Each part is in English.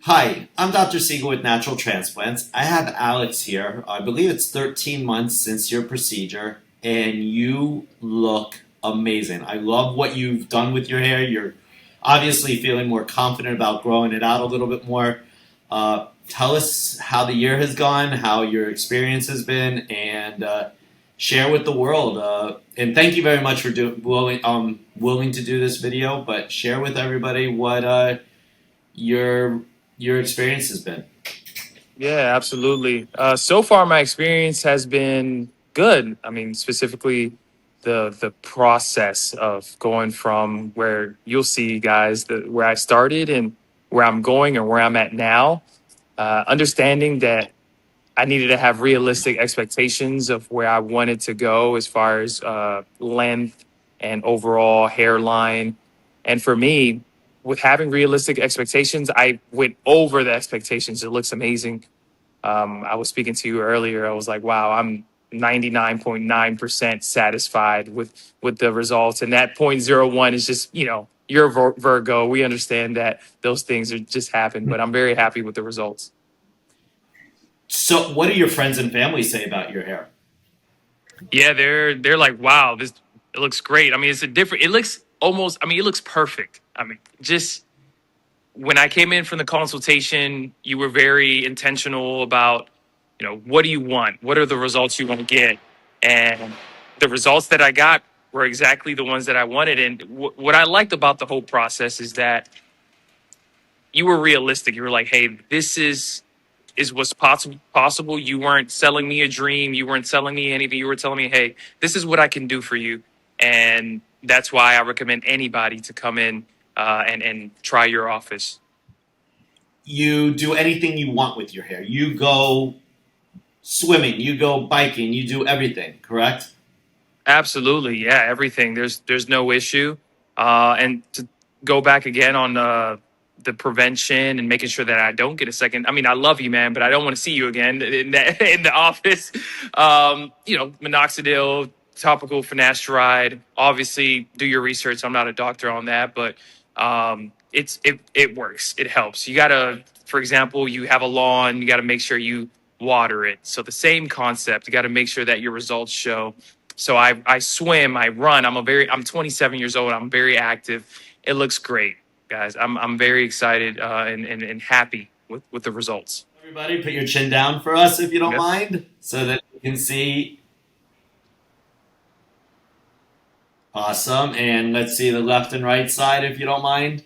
Hi, I'm Dr. Siegel with Natural Transplants. I have Alex here. I believe it's 13 months since your procedure, and you look amazing. I love what you've done with your hair. You're obviously feeling more confident about growing it out a little bit more. Tell us how the year has gone, how your experience has been, and share with the world. And thank you very much for willing to do this video, but share with everybody what your your experience has been. Yeah, absolutely. So far, my experience has been good. I mean, specifically the process of going from where you'll see guys where I started and where I'm going and where I'm at now. Understanding that I needed to have realistic expectations of where I wanted to go as far as length and overall hairline. And for me, with having realistic expectations, I went over the expectations. It looks amazing. I was speaking to you earlier. I was like, wow, I'm 99.9% satisfied with the results. And that zero point zero 0.01 is just, you're a Virgo. We understand that those things are just happen, but I'm very happy with the results. So, what do your friends and family say about your hair? Yeah, they're like, wow, this it looks great. I mean, it's a different. It looks almost. I mean, it looks perfect. I mean, just when I came in from the consultation, you were very intentional about, what do you want? What are the results you want to get? And the results that I got were exactly the ones that I wanted. And what I liked about the whole process is that you were realistic. You were like, hey, this is what's possible. You weren't selling me a dream. You weren't selling me anything. You were telling me, hey, this is what I can do for you. And that's why I recommend anybody to come in and try your office. You do anything you want with your hair. You go swimming, you go biking, you do everything, correct? Absolutely. Yeah, everything. There's no issue. And to go back again on the prevention and making sure that I don't get a second. I mean, I love you, man, but I don't want to see you again in the office. Minoxidil, topical finasteride. Obviously, do your research. I'm not a doctor on that, but it works. It helps. You gotta, for example, you have a lawn. You got to make sure you water it. So the same concept. You got to make sure that your results show. So I swim, I run. I'm 27 years old. I'm very active. It looks great, guys. I'm very excited and happy with the results. Everybody, put your chin down for us if you don't Yep. mind, so that you can see. Awesome. And let's see the left and right side if you don't mind.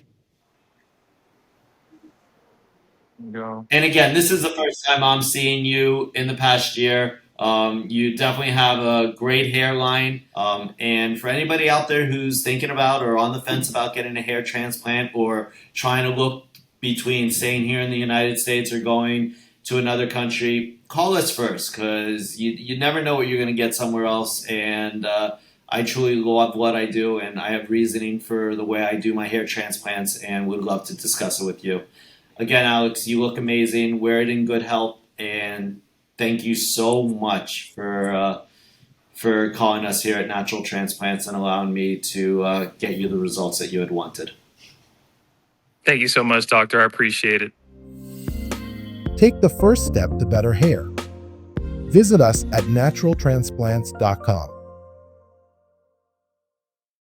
Go. And again, this is the first time I'm seeing you in the past year. You definitely have a great hairline. And for anybody out there who's thinking about or on the fence about getting a hair transplant or trying to look between staying here in the United States or going to another country, call us first because you never know what you're going to get somewhere else. And I truly love what I do, and I have reasoning for the way I do my hair transplants and would love to discuss it with you. Again, Alex, you look amazing. Wear it in good health, and thank you so much for calling us here at Natural Transplants and allowing me to get you the results that you had wanted. Thank you so much, doctor. I appreciate it. Take the first step to better hair. Visit us at naturaltransplants.com.